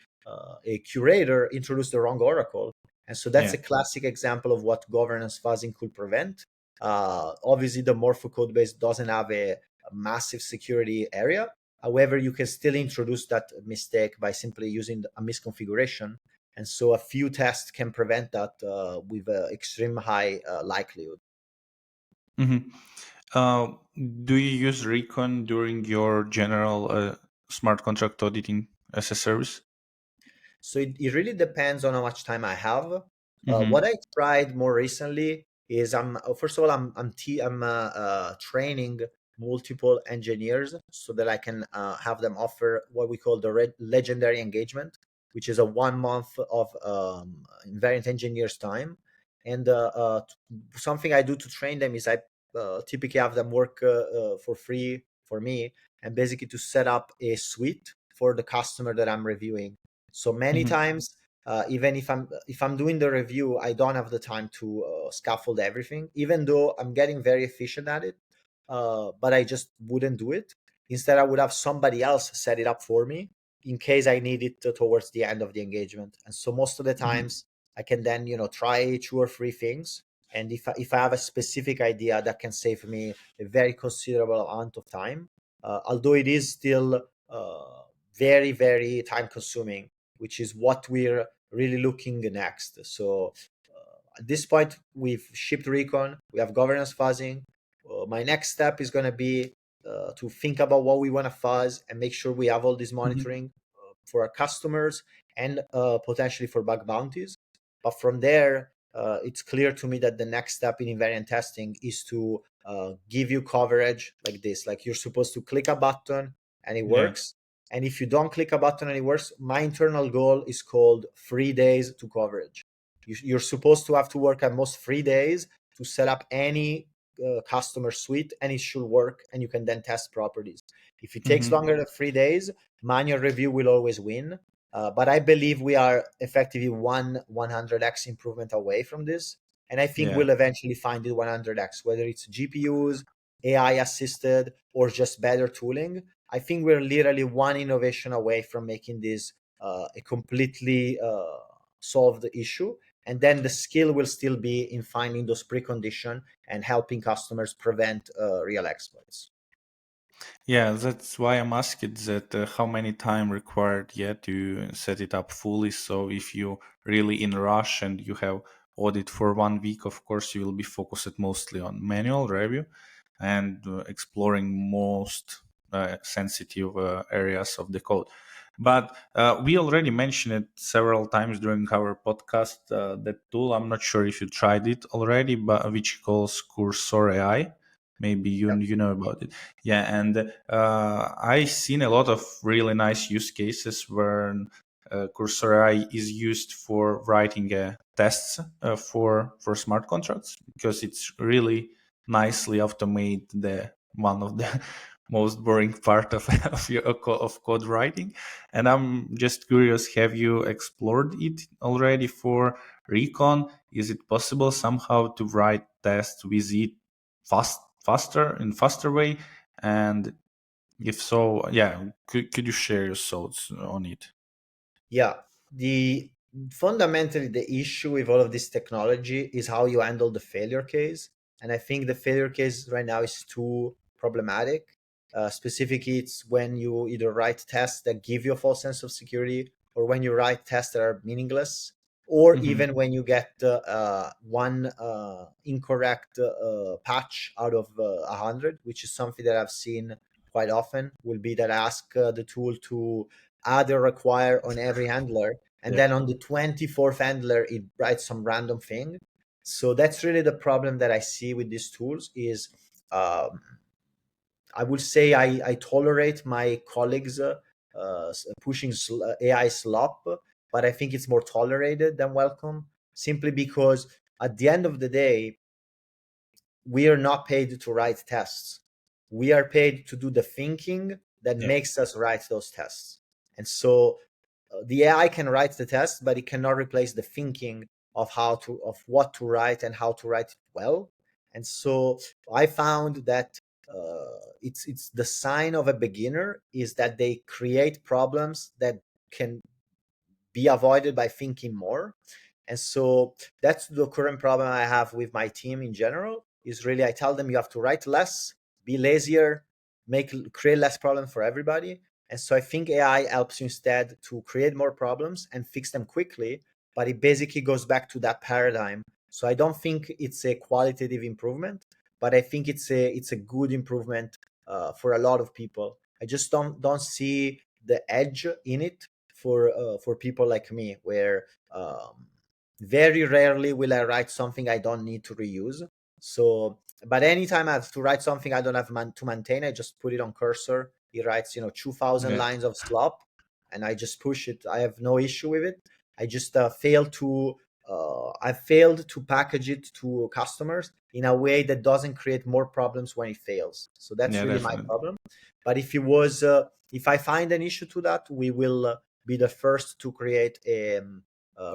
a curator introduced the wrong oracle. And so that's Yeah. a classic example of what governance fuzzing could prevent. Obviously, the Morpho code base doesn't have a massive security area. However, you can still introduce that mistake by simply using a misconfiguration. And so a few tests can prevent that with extreme high likelihood. Hmm. Uh, do you use Recon during your general smart contract auditing as a service? So it really depends on how much time I have. What Hmm. I tried more recently is first of all I'm training multiple engineers so that I can have them offer what we call the legendary engagement, which is a 1 month of invariant engineers time. And something I do to train them is I typically have them work for free for me, and basically to set up a suite for the customer that I'm reviewing. So many Hmm. times, even if I'm doing the review, I don't have the time to scaffold everything, even though I'm getting very efficient at it. But I just wouldn't do it. Instead, I would have somebody else set it up for me in case I need it towards the end of the engagement. And so most of the Hmm. times, I can then try two or three things. And if I have a specific idea that can save me a very considerable amount of time, although it is still very very time consuming, which is what we're really looking next. So at this point, we've shipped Recon, we have governance fuzzing. My next step is going to be to think about what we want to fuzz and make sure we have all this Hmm. monitoring for our customers and potentially for bug bounties. But from there, it's clear to me that the next step in invariant testing is to give you coverage like this. Like you're supposed to click a button and it Yeah. works. And if you don't click a button and it works, my internal goal is called 3 days to coverage. You're supposed to have to work at most 3 days to set up any customer suite, and it should work, and you can then test properties. If it takes Hmm. longer than 3 days, manual review will always win. But I believe we are effectively 100x improvement away from this. And I think Yeah. we'll eventually find it 100x, whether it's GPUs, AI assisted, or just better tooling. I think we're literally one innovation away from making this a completely solved issue. And then the skill will still be in finding those preconditions and helping customers prevent real exploits. Yeah, that's why I'm asking that how many time required yet to set it up fully. So if you really in rush and you have audit for 1 week, of course you will be focused mostly on manual review and exploring most sensitive areas of the code. But we already mentioned it several times during our podcast. That tool, I'm not sure if you tried it already, but which calls Cursor AI. Maybe you know about it. Yeah, and I seen a lot of really nice use cases where Cursor AI is used for writing tests for smart contracts because it's really nicely automate the one of the most boring part of of code writing. And I'm just curious, have you explored it already for Recon? Is it possible somehow to write tests with it faster way? And if so, yeah, could you share your thoughts on it? Yeah, the fundamentally the issue with all of this technology is how you handle the failure case, and I think the failure case right now is too problematic. Specifically, it's when you either write tests that give you a false sense of security, or when you write tests that are meaningless, or Hmm. even when you get one incorrect patch out of 100, which is something that I've seen quite often. Will be that I ask the tool to add or require on every handler, and Yeah. then on the 24th handler it writes some random thing. So that's really the problem that I see with these tools is, um, I would say I tolerate my colleagues pushing AI slop, but I think it's more tolerated than welcome, simply because at the end of the day, we are not paid to write tests. We are paid to do the thinking that Yeah, makes us write those tests. And so the AI can write the test, but it cannot replace the thinking of what to write and how to write it well. And so I found that it's the sign of a beginner is that they create problems that can be avoided by thinking more. And so that's the current problem I have with my team in general, is really I tell them you have to write less, be lazier, create less problems for everybody. And so I think AI helps you instead to create more problems and fix them quickly, but it basically goes back to that paradigm. So I don't think it's a qualitative improvement, but I think it's a good improvement for a lot of people. I just don't see the edge in it for people like me, where very rarely will I write something I don't need to reuse. So, but anytime I have to write something I don't have to maintain, I just put it on cursor. It writes, 2,000 yeah, lines of slop, and I just push it. I have no issue with it. I just I failed to package it to customers in a way that doesn't create more problems when it fails. So that's yeah, really my definitely. problem. But if I find an issue to that, we will be the first to create a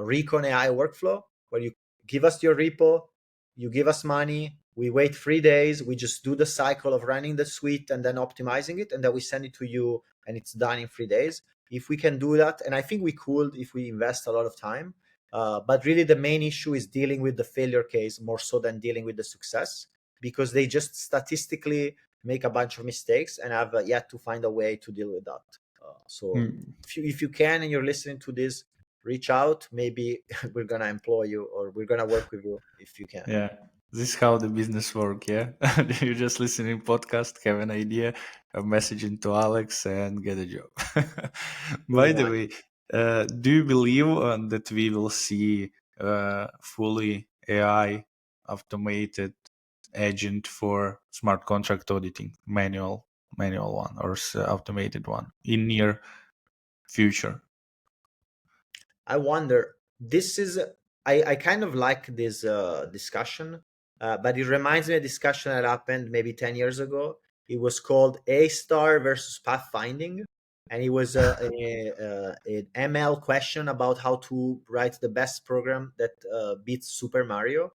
Recon AI workflow where you give us your repo, you give us money, we wait 3 days, we just do the cycle of running the suite and then optimizing it, and then we send it to you and it's done in 3 days. If we can do that, and I think we could if we invest a lot of time, but really the main issue is dealing with the failure case more so than dealing with the success, because they just statistically make a bunch of mistakes and have yet to find a way to deal with that. So Mm, if you can and you're listening to this, reach out. Maybe we're gonna employ you or we're gonna work with you if you can. yeah, this is how the business work. Yeah, you just listening podcast, have an idea, a messaging to Alex, and get a job. Pretty By the much. way, do you believe that we will see fully AI automated agent for smart contract auditing, manual one or automated one in near future? I wonder. This is I kind of like this discussion, but it reminds me of a discussion that happened maybe 10 years ago. It was called A star versus pathfinding, and it was an ML question about how to write the best program that beats Super Mario.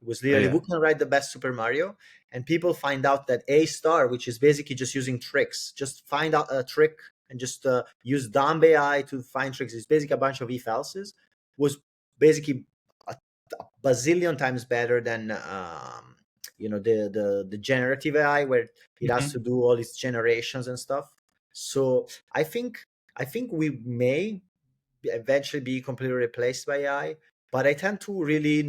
It was literally Yeah. who can write the best Super Mario, and people find out that A star, which is basically just using tricks, just find out a trick and just use dumb AI to find tricks. It's basically a bunch of if else's. Was basically a bazillion times better than the generative AI, where it has to Mhm. do all its generations and stuff. So I think we may eventually be completely replaced by AI. But I tend to really,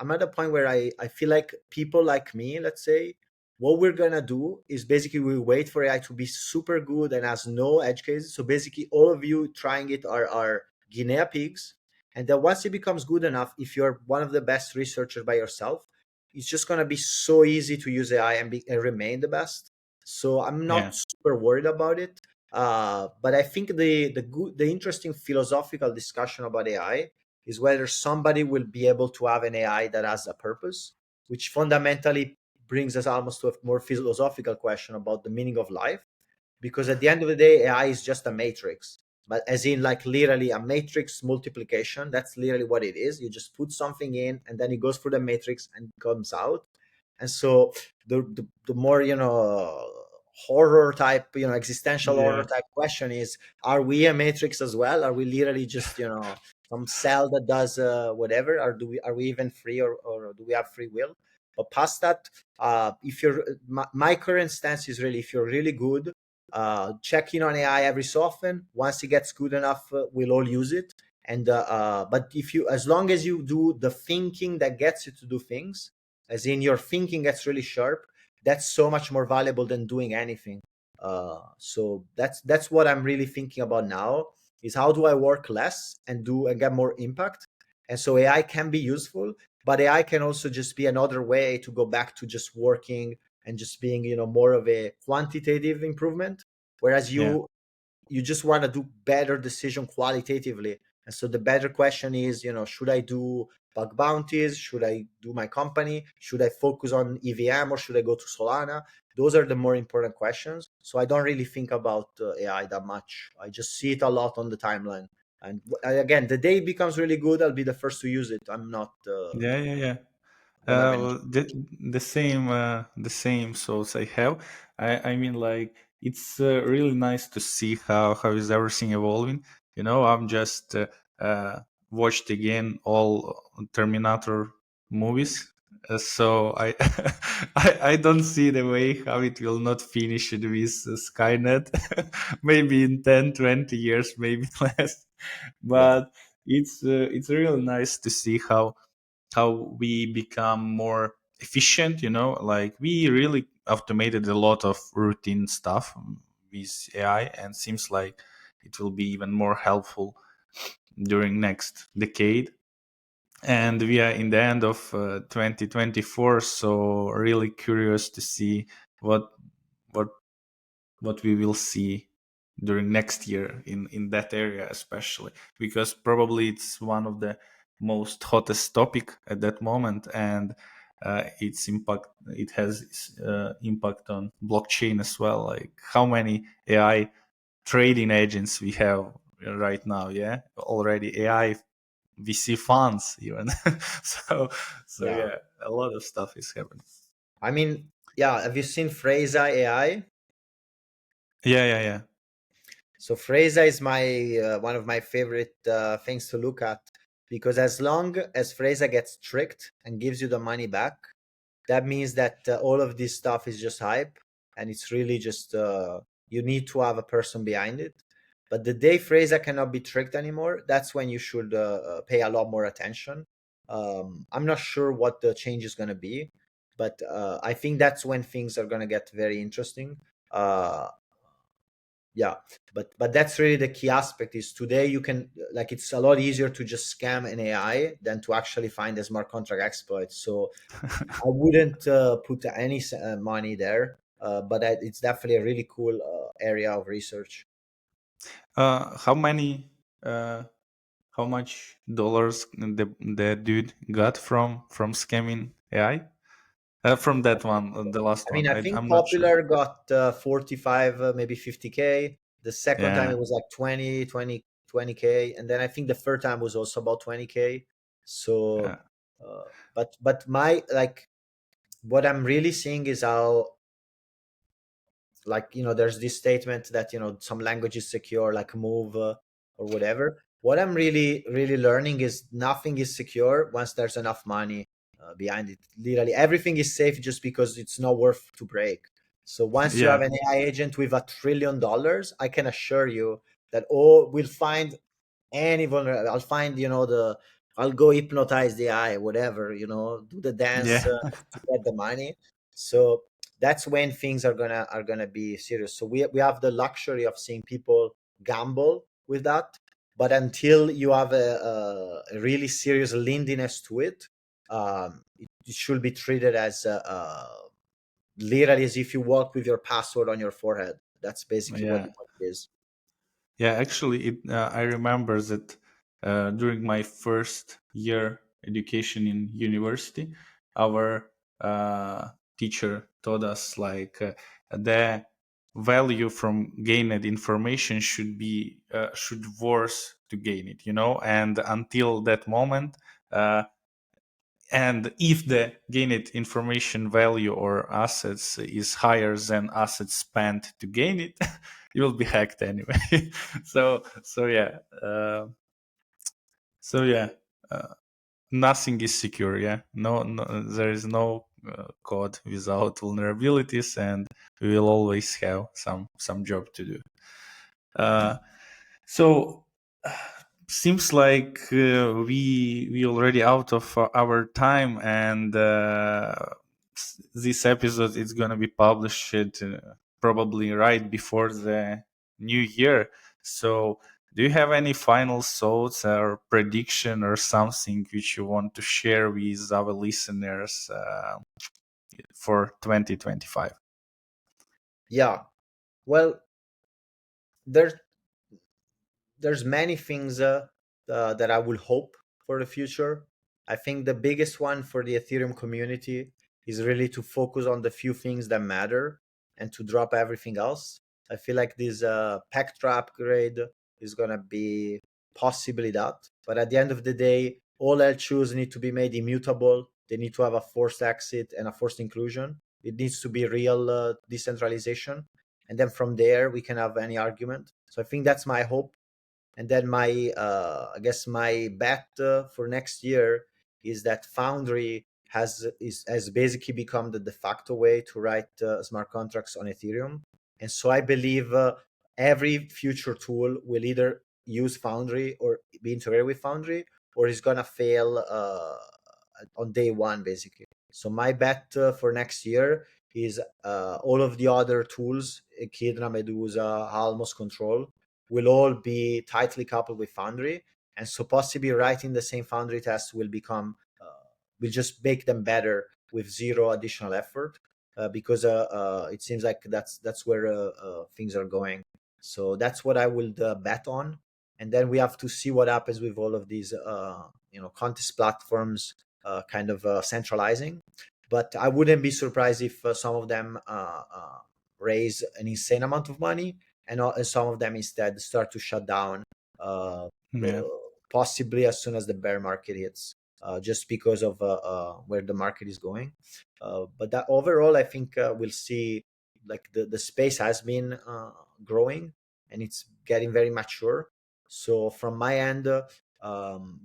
I'm at a point where I feel like people like me, let's say, what we're gonna do is basically we wait for AI to be super good and has no edge cases. So basically, all of you trying it are guinea pigs. And then once it becomes good enough, if you're one of the best researchers by yourself, it's just gonna be so easy to use AI and remain the best. So I'm Yeah. not super worried about it. But I think the interesting philosophical discussion about AI is whether somebody will be able to have an AI that has a purpose, which fundamentally brings us almost to a more philosophical question about the meaning of life. Because at the end of the day, AI is just a matrix, but as in like literally a matrix multiplication. That's literally what it is. You just put something in, and then it goes through the matrix and comes out. And so the more horror type, existential horror Yeah. type question is, are we a matrix as well? Are we literally just some cell that does whatever? Or are we even free, or do we have free will? But past that, if you're my current stance is really, if you're really good, check in on AI every so often. Once it gets good enough, we'll all use it. And but as long as you do the thinking that gets you to do things, as in your thinking gets really sharp, that's so much more valuable than doing anything. So that's what I'm really thinking about now, is how do I work less and get more impact. And so AI can be useful, but AI can also just be another way to go back to just working and just being, more of a quantitative improvement, whereas Yeah. you just want to do better decision qualitatively. And so the better question is, should I do bug bounties? Should I do my company? Should I focus on EVM, or should I go to Solana? Those are the more important questions. So I don't really think about AI that much. I just see it a lot on the timeline. And again, the day it becomes really good, I'll be the first to use it. I'm not Yeah, yeah, yeah. gonna Well, eventually. the same thoughts I have. I mean, like it's really nice to see how is everything evolving. I'm just watched again all Terminator movies, so I I don't see the way how it will not finish it with Skynet. Maybe in 10, 20 years, maybe less. Yeah, But it's really nice to see how we become more efficient. Like we really automated a lot of routine stuff with AI, and seems like it will be even more helpful during next decade. And we are in the end of 2024, so really curious to see what what what we will see during next year in that area, especially because probably it's one of the most hottest topic at that moment. And it has impact on blockchain as well, like how many AI trading agents we have right now. Yeah, already AI VC funds even. so yeah. yeah, a lot of stuff is happening. I mean, yeah. Have you seen Freza AI? Yeah, yeah, yeah, So Freza is my one of my favorite things to look at, because as long as Freza gets tricked and gives you the money back, that means that all of this stuff is just hype, and it's really just you need to have a person behind it. But the day Freza cannot be tricked anymore, that's when you should pay a lot more attention. I'm not sure what the change is going to be, but I think that's when things are going to get very interesting. Uh, yeah, but that's really the key aspect. Is today you can, like, it's a lot easier to just scam an AI than to actually find a smart contract exploit. So I wouldn't put any money there, but it's definitely a really cool area of research. how many how much dollars the dude got from scamming AI? From that one, the last I mean, one. I think I'm not sure. Popular got 45, maybe 50K. The second time it Yeah, was like 20K, and then I think the third time was also about 20K. So, yeah, but my, like, what I'm really seeing is how, like, there's this statement that some language is secure, like Move, or whatever. What I'm really learning is nothing is secure once there's enough money behind it. Literally everything is safe just because it's not worth to break. So once you have yeah, an AI agent with $1 trillion, I can assure you that, oh, we'll find any vulnerable. I'll find, I'll go hypnotize the eye, whatever, do the dance yeah, to get the money. So that's when things are gonna be serious. So we have the luxury of seeing people gamble with that, but until you have a really serious lendiness to it, it should be treated as literally as if you walk with your password on your forehead. That's basically what yeah. it is. Yeah, actually, I remember that during my first year education in university, our teacher taught us like the value from gained information should worth to gain it, and until that moment. And if the gained information value or assets is higher than assets spent to gain it, you will be hacked anyway. So yeah, so yeah, uh, nothing is secure. Yeah, no, there is no code without vulnerabilities, and we will always have some job to do. Uh, so seems like we already out of our time, and this episode is gonna be published probably right before the new year. So Do you have any final thoughts or prediction or something which you want to share with our listeners for 2025? Yeah. Well, there's there's many things that I will hope for the future. I think the biggest one for the Ethereum community is really to focus on the few things that matter and to drop everything else. I feel like this Pectra upgrade is gonna be possibly that, but at the end of the day, all L2s need to be made immutable. They need to have a forced exit and a forced inclusion. It needs to be real decentralization, and then from there we can have any argument. So I think that's my hope. And then my I guess my bet for next year is that Foundry has basically become the de facto way to write smart contracts on Ethereum. And so I believe every future tool will either use Foundry or be integrated with Foundry, or is gonna fail on day one, basically. So my bet for next year is all of the other tools, Echidna, Medusa, Almos, Control, will all be tightly coupled with Foundry, and so possibly writing the same Foundry test will become will just make them better with zero additional effort, because it seems like that's where things are going. So that's what I will bet on, and then we have to see what happens with all of these contest platforms kind of centralizing. But I wouldn't be surprised if some of them raise an insane amount of money, and some of them instead start to shut down, uh, Yeah. possibly as soon as the bear market hits, just because of where the market is going. But that overall, I think we'll see, like the space has been growing, and it's getting very mature. So from my end,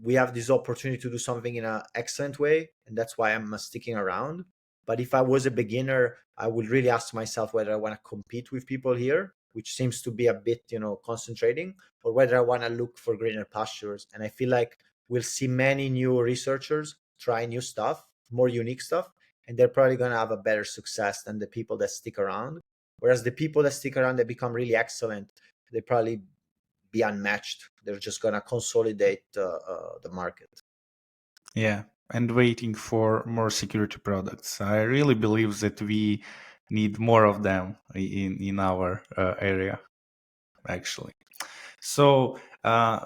we have this opportunity to do something in an excellent way, and that's why I'm sticking around. But if I was a beginner, I would really ask myself whether I want to compete with people here, which seems to be a bit, concentrating, or whether I want to look for greener pastures. And I feel like we'll see many new researchers try new stuff, more unique stuff, and they're probably going to have a better success than the people that stick around. Whereas the people that stick around, they become really excellent. They probably be unmatched. They're just going to consolidate the market. Yeah, and waiting for more security products. I really believe that we need more of them in our area, actually. So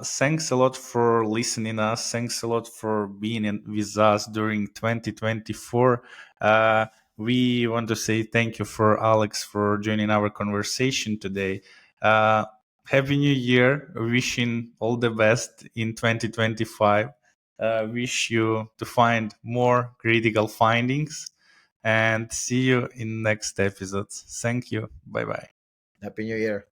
thanks a lot for listening us. Thanks a lot for being with us during 2024. Uh, we want to say thank you for Alex for joining our conversation today. Uh, Happy New Year! Wishing all the best in 2025. Wish you to find more critical findings and see you in next episodes. Thank you. Bye bye. Happy New Year.